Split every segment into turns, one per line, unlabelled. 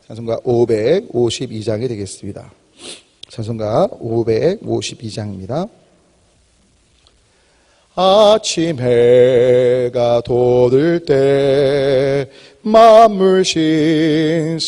찬송가 552장이 되겠습니다. 찬송가 552장입니다. 아침 해가 돋을 때 만물 신선하여라.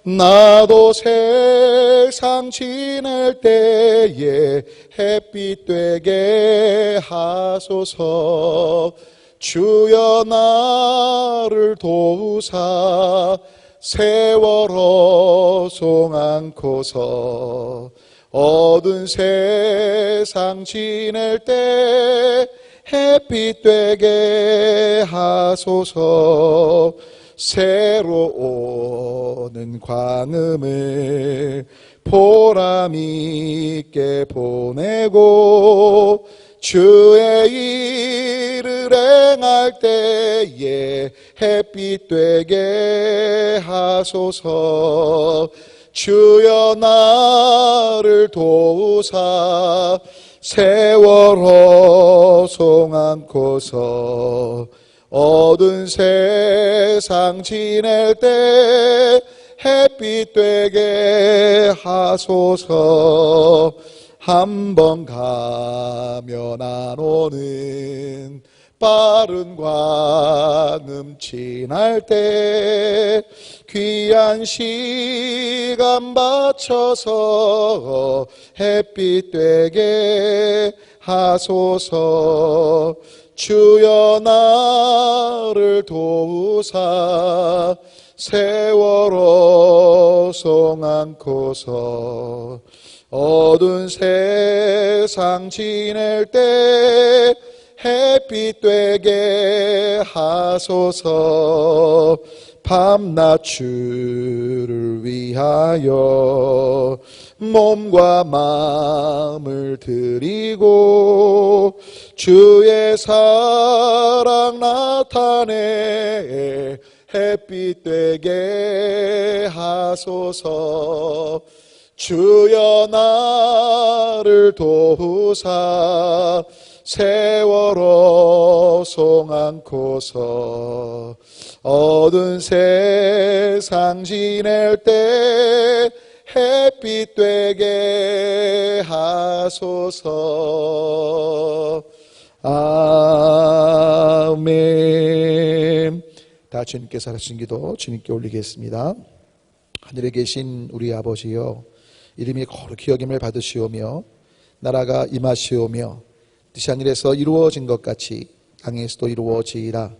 나도 세상 지낼 때에 햇빛 되게 하소서. 주여 나를 도우사 세월호 송안고서. 어두운 세상 지낼 때 햇빛 되게 하소서. 새로 오는 광음을 보람 있게 보내고 주의 일을 행할 때에 햇빛 되게 하소서. 주여 나를 도우사 세월호 송안고서. 어두운 세상 지낼 때 햇빛 되게 하소서. 한번 가면 안 오는 빠른 광음 지날 때 귀한 시간 바쳐서 햇빛 되게 하소서. 주여 나를 도우사 세월호 송안고서. 어두운 세상 지낼 때 햇빛 되게 하소서. 밤낮 주를 위하여 몸과 마음을 드리고 주의 사랑 나타내 햇빛 되게 하소서. 주여 나를 도우사 세월호 송안고서. 어두운 세상 지낼 때 햇빛 되게 하소서. 아멘. 다 주님께서 하신 기도 주님께 올리겠습니다. 하늘에 계신 우리 아버지여, 이름이 거룩히 여김을 받으시오며 나라가 임하시오며 뜻이 하늘에서 이루어진 것 같이 땅에서도 이루어지이다.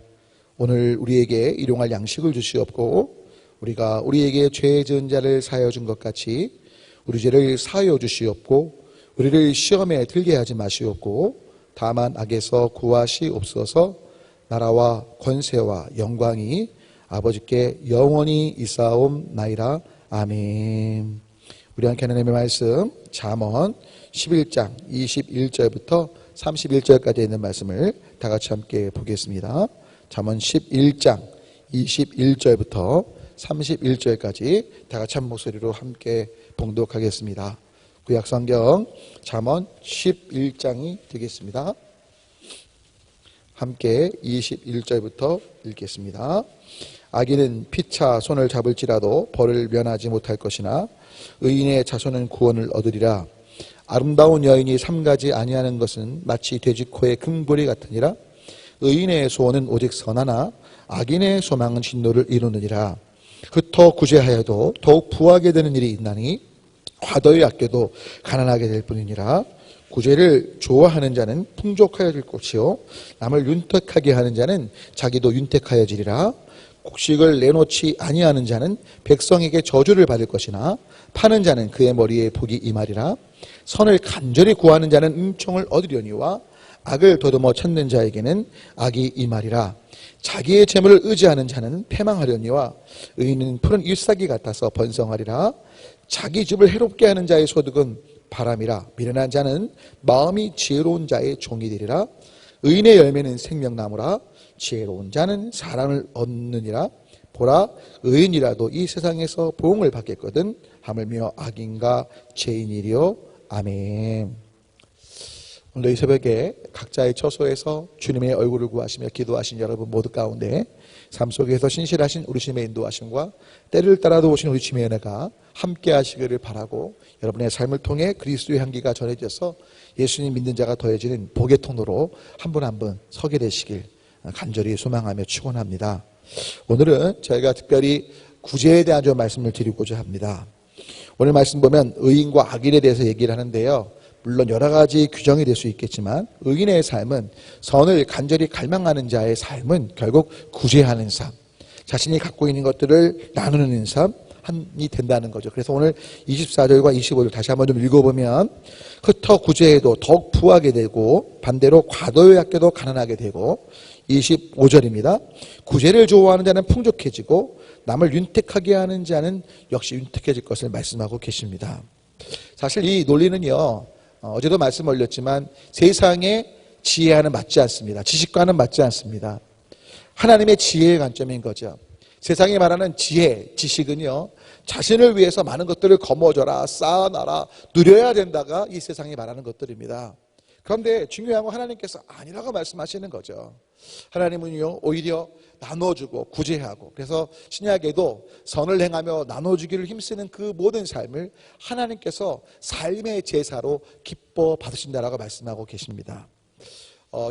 오늘 우리에게 일용할 양식을 주시옵고 우리가 우리에게 죄 지은 자를 사하여 준 것 같이 우리 죄를 사하여 주시옵고 우리를 시험에 들게 하지 마시옵고 다만 악에서 구하시옵소서. 나라와 권세와 영광이 아버지께 영원히 있사옵나이다. 아멘. 우리 함께 하나님의 말씀 잠언 11장 21절부터 31절까지 있는 말씀을 다 같이 함께 보겠습니다. 잠언 11장 21절부터 31절까지 다 같이 한 목소리로 함께 봉독하겠습니다. 구약성경 잠언 11장이 되겠습니다. 함께 21절부터 읽겠습니다. 악인은 피차 손을 잡을지라도 벌을 면하지 못할 것이나 의인의 자손은 구원을 얻으리라. 아름다운 여인이 삼가지 아니하는 것은 마치 돼지코의 금고리 같으니라. 의인의 소원은 오직 선하나 악인의 소망은 진노를 이루느니라. 흩어 구제하여도 더욱 부하게 되는 일이 있나니 화더이 아껴도 가난하게 될 뿐이니라. 구제를 좋아하는 자는 풍족하여질 것이요 남을 윤택하게 하는 자는 자기도 윤택하여지리라. 곡식을 내놓지 아니하는 자는 백성에게 저주를 받을 것이나 파는 자는 그의 머리에 복이 임하리라. 선을 간절히 구하는 자는 은총을 얻으려니와 악을 더듬어 찾는 자에게는 악이 임하리라. 자기의 재물을 의지하는 자는 패망하려니와 의인은 푸른 잎사귀 같아서 번성하리라. 자기 집을 해롭게 하는 자의 소득은 바람이라. 미련한 자는 마음이 지혜로운 자의 종이 되리라. 의인의 열매는 생명나무라. 지혜로운 자는 사랑을 얻느니라. 보라, 의인이라도 이 세상에서 보응을 받겠거든 하물며 악인과 죄인이리요. 아멘. 오늘 이 새벽에 각자의 처소에서 주님의 얼굴을 구하시며 기도하신 여러분 모두 가운데 삶 속에서 신실하신 우리 주님의 인도하심과 때를 따라도 오신 우리 주님의 은혜가 함께 하시기를 바라고, 여러분의 삶을 통해 그리스도의 향기가 전해져서 예수님 믿는 자가 더해지는 복의 통로로 한 분 한 분 서게 되시길 간절히 소망하며 축원합니다. 오늘은 저희가 특별히 구제에 대한 좀 말씀을 드리고자 합니다. 오늘 말씀 보면 의인과 악인에 대해서 얘기를 하는데요, 물론 여러 가지 규정이 될 수 있겠지만 의인의 삶은, 선을 간절히 갈망하는 자의 삶은 결국 구제하는 삶, 자신이 갖고 있는 것들을 나누는 삶이 된다는 거죠. 그래서 오늘 24절과 25절 다시 한번 좀 읽어보면, 흩어 구제해도 더욱 부하게 되고 반대로 과도히 아껴도 가난하게 되고, 25절입니다. 구제를 좋아하는 자는 풍족해지고 남을 윤택하게 하는 자는 역시 윤택해질 것을 말씀하고 계십니다. 사실 이 논리는요, 어제도 말씀 올렸지만 세상의 지혜와는 맞지 않습니다. 지식과는 맞지 않습니다. 하나님의 지혜의 관점인 거죠. 세상이 말하는 지혜, 지식은요, 자신을 위해서 많은 것들을 거머쥐라, 쌓아놔라, 누려야 된다가 이 세상이 말하는 것들입니다. 그런데 중요한 건 하나님께서 아니라고 말씀하시는 거죠. 하나님은요, 오히려 나눠주고 구제하고, 그래서 신약에도 선을 행하며 나눠주기를 힘쓰는 그 모든 삶을 하나님께서 삶의 제사로 기뻐 받으신다라고 말씀하고 계십니다.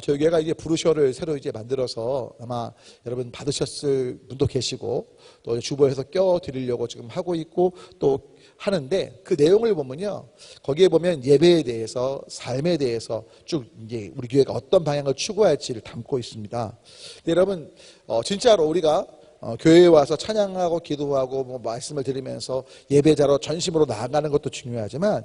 저희 교회가 이제 브루셔를 새로 이제 만들어서 아마 여러분 받으셨을 분도 계시고, 또 주보에서 껴드리려고 지금 하고 있고 또 하는데, 그 내용을 보면요, 거기에 보면 예배에 대해서, 삶에 대해서 쭉 이제 우리 교회가 어떤 방향을 추구할지를 담고 있습니다. 근데 여러분, 진짜로 우리가 교회에 와서 찬양하고 기도하고 뭐 말씀을 드리면서 예배자로 전심으로 나아가는 것도 중요하지만,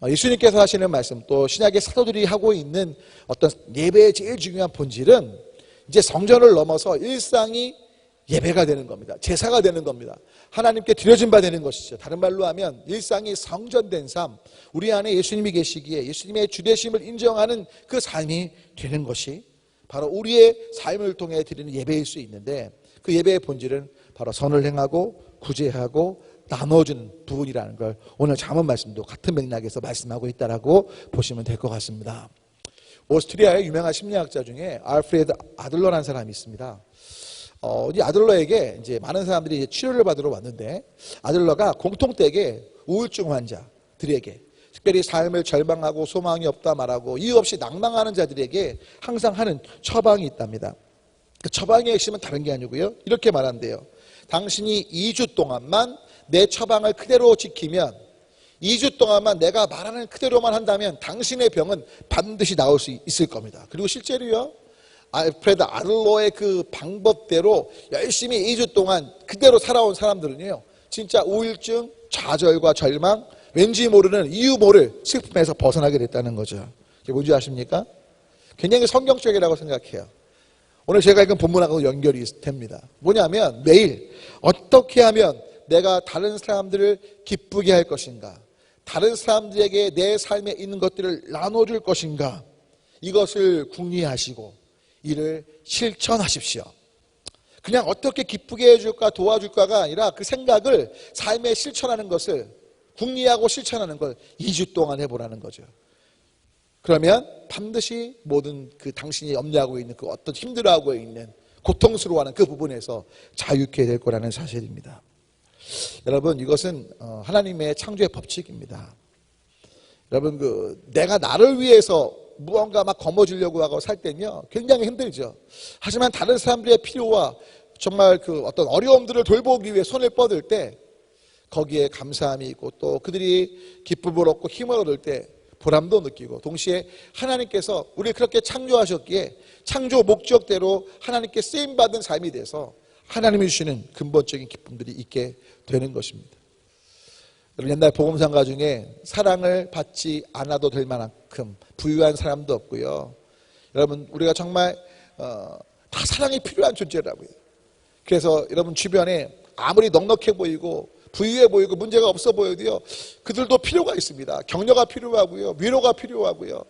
예수님께서 하시는 말씀, 또 신약의 사도들이 하고 있는 어떤 예배의 제일 중요한 본질은 이제 성전을 넘어서 일상이 예배가 되는 겁니다. 제사가 되는 겁니다. 하나님께 드려진 바 되는 것이죠. 다른 말로 하면 일상이 성전된 삶, 우리 안에 예수님이 계시기에 예수님의 주되심을 인정하는 그 삶이 되는 것이 바로 우리의 삶을 통해 드리는 예배일 수 있는데, 그 예배의 본질은 바로 선을 행하고 구제하고 나눠주는 부분이라는 걸 오늘 잠언 말씀도 같은 맥락에서 말씀하고 있다라고 보시면 될 것 같습니다. 오스트리아의 유명한 심리학자 중에 알프레드 아들러라는 사람이 있습니다. 이 아들러에게 이제 많은 사람들이 치료를 받으러 왔는데, 아들러가 공통되게 우울증 환자들에게, 특별히 삶을 절망하고 소망이 없다 말하고 이유 없이 낭망하는 자들에게 항상 하는 처방이 있답니다. 그 처방의 핵심은 다른 게 아니고요, 이렇게 말한대요. 당신이 2주 동안만 내 처방을 그대로 지키면, 2주 동안만 내가 말하는 그대로만 한다면 당신의 병은 반드시 나을 수 있을 겁니다. 그리고 실제로요, 알프레드 아들러의 그 방법대로 열심히 2주 동안 그대로 살아온 사람들은요, 진짜 우울증, 좌절과 절망, 왠지 모르는 이유 모를 슬픔에서 벗어나게 됐다는 거죠. 이게 뭔지 아십니까? 굉장히 성경적이라고 생각해요. 오늘 제가 읽은 본문하고 연결이 됩니다. 뭐냐면, 매일 어떻게 하면 내가 다른 사람들을 기쁘게 할 것인가, 다른 사람들에게 내 삶에 있는 것들을 나눠줄 것인가, 이것을 궁리하시고 이를 실천하십시오. 그냥 어떻게 기쁘게 해줄까 도와줄까가 아니라 그 생각을 삶에 실천하는 것을, 궁리하고 실천하는 걸 2주 동안 해보라는 거죠. 그러면 반드시 모든 그 당신이 염려하고 있는 그 어떤 힘들어하고 있는 고통스러워하는 그 부분에서 자유케 될 거라는 사실입니다. 여러분, 이것은 하나님의 창조의 법칙입니다. 여러분, 내가 나를 위해서 무언가 막 거머쥐려고 하고 살 때는요, 굉장히 힘들죠. 하지만 다른 사람들의 필요와 정말 그 어떤 어려움들을 돌보기 위해 손을 뻗을 때 거기에 감사함이 있고, 또 그들이 기쁨을 얻고 힘을 얻을 때 보람도 느끼고, 동시에 하나님께서 우리를 그렇게 창조하셨기에 창조 목적대로 하나님께 쓰임받은 삶이 돼서 하나님이 주시는 근본적인 기쁨들이 있게 되는 것입니다. 여러분, 옛날 복음상가 중에 사랑을 받지 않아도 될 만큼 부유한 사람도 없고요, 여러분, 우리가 정말 다 사랑이 필요한 존재라고요. 그래서 여러분 주변에 아무리 넉넉해 보이고 부유해 보이고 문제가 없어 보여도요, 그들도 필요가 있습니다. 격려가 필요하고요, 위로가 필요하고요.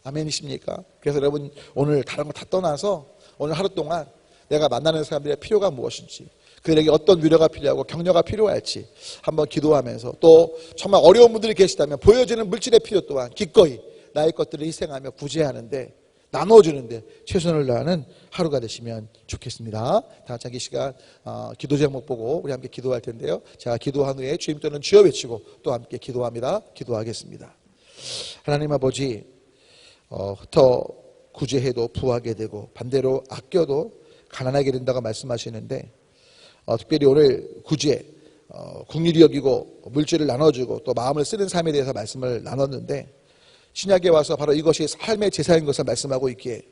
아멘이십니까? 그래서 여러분, 오늘 다른 거 다 떠나서 오늘 하루 동안 내가 만나는 사람들의 필요가 무엇인지, 그들에게 어떤 위로가 필요하고 격려가 필요할지 한번 기도하면서, 또 정말 어려운 분들이 계시다면 보여지는 물질의 필요 또한 기꺼이 나의 것들을 희생하며 구제하는데 나눠주는데 최선을 다하는 하루가 되시면 좋겠습니다. 다 같이 이 시간 기도 제목 보고 우리 함께 기도할 텐데요. 제가 기도한 후에 주님 또는 주여 외치고 또 함께 기도합니다. 기도하겠습니다. 하나님 아버지, 흩어 구제해도 부하게 되고 반대로 아껴도 가난하게 된다고 말씀하시는데 특별히 오늘 구제, 국률이 여기고 물질을 나눠주고 또 마음을 쓰는 삶에 대해서 말씀을 나눴는데 신약에 와서 바로 이것이 삶의 제사인 것을 말씀하고 있기에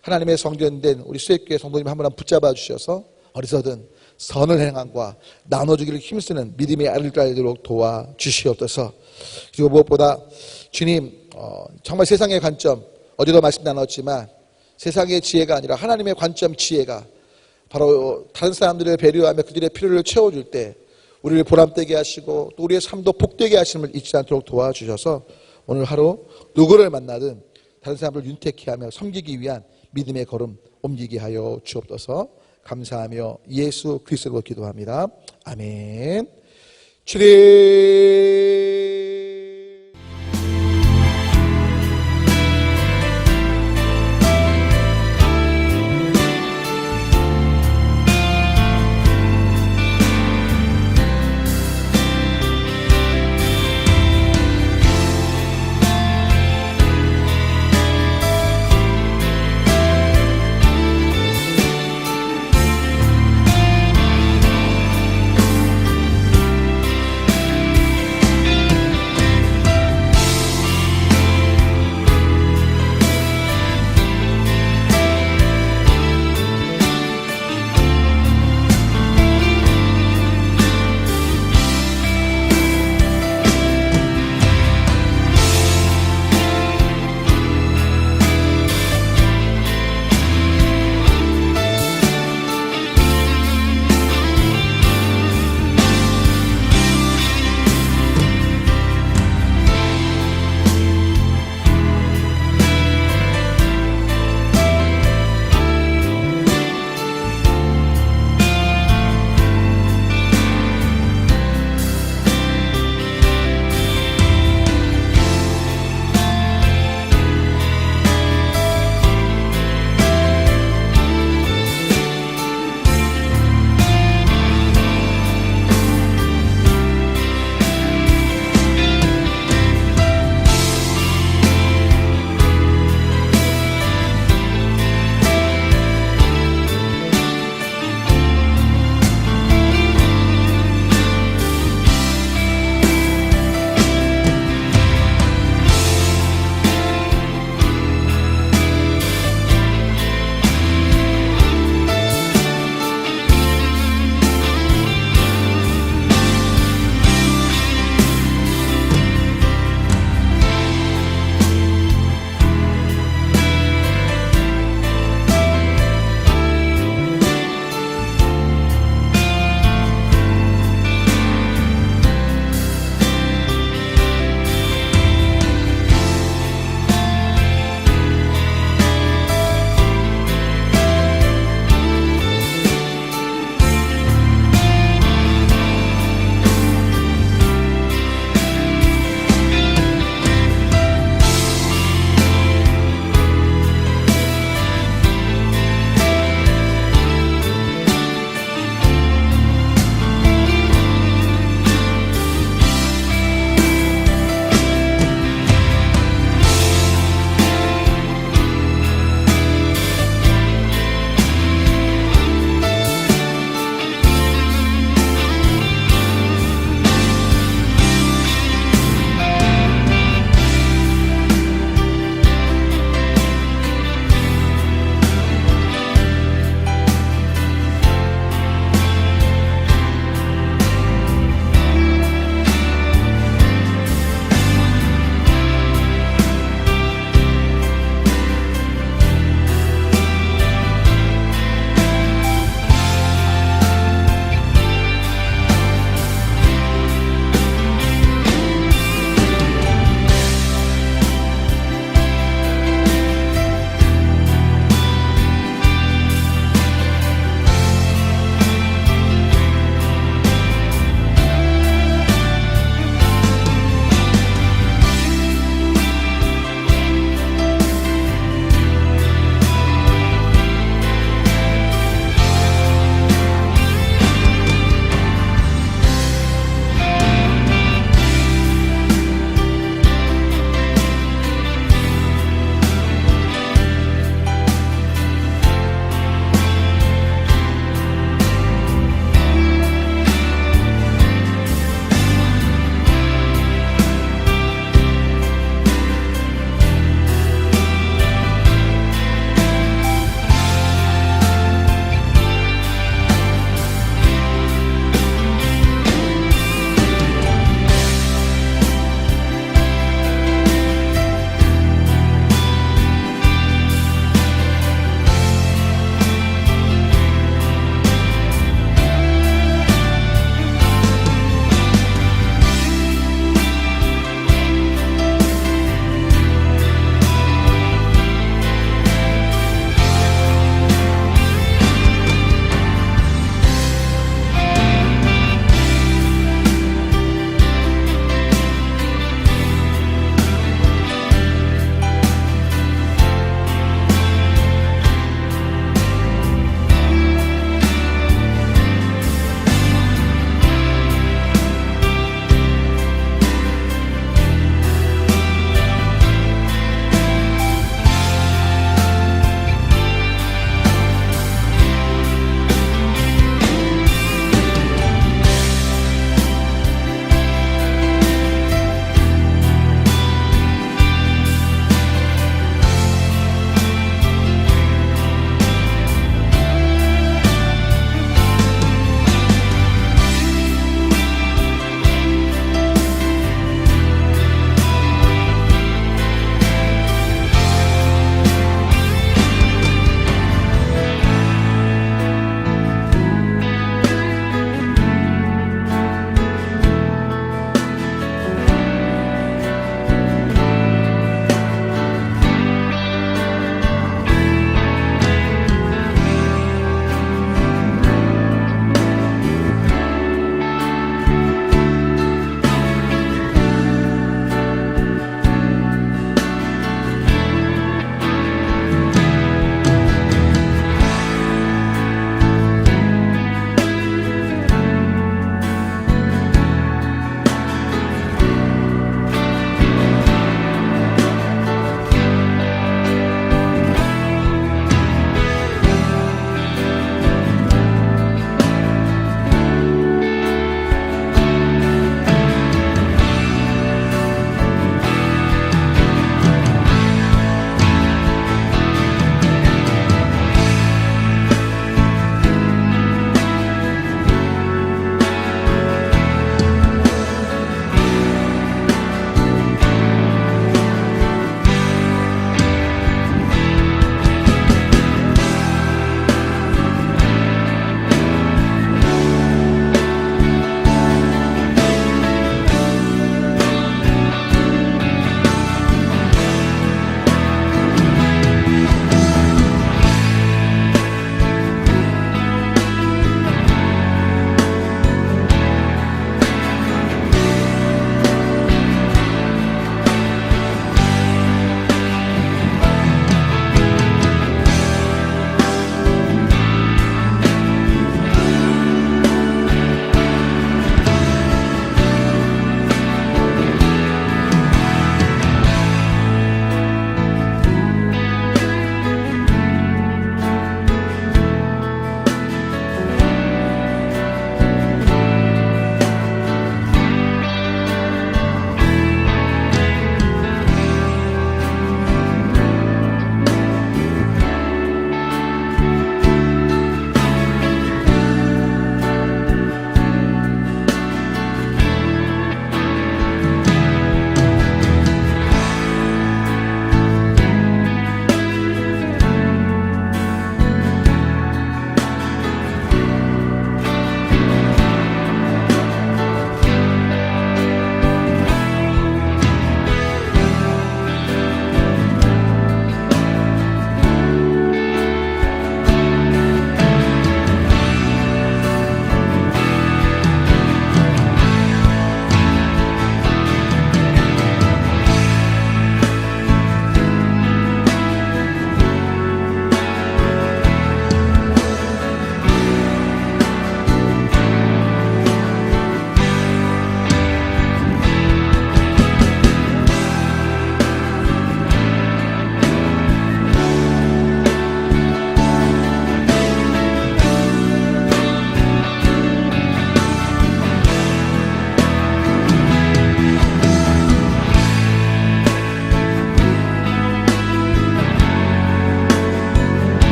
하나님의 성전된 우리 수액교회 성도님 한 분 한 분 붙잡아 주셔서 어디서든 선을 행함과 나눠주기를 힘쓰는 믿음의 알을 깔도록 도와주시옵소서. 그리고 무엇보다 주님, 정말 세상의 관점, 어제도 말씀 나눴지만 세상의 지혜가 아니라 하나님의 관점 지혜가 바로 다른 사람들을 배려하며 그들의 필요를 채워줄 때 우리를 보람되게 하시고 또 우리의 삶도 복되게 하심을 잊지 않도록 도와주셔서 오늘 하루 누구를 만나든 다른 사람을 윤택케 하며 섬기기 위한 믿음의 걸음 옮기게 하여 주옵소서. 감사하며 예수 그리스도로 기도합니다. 아멘. 주님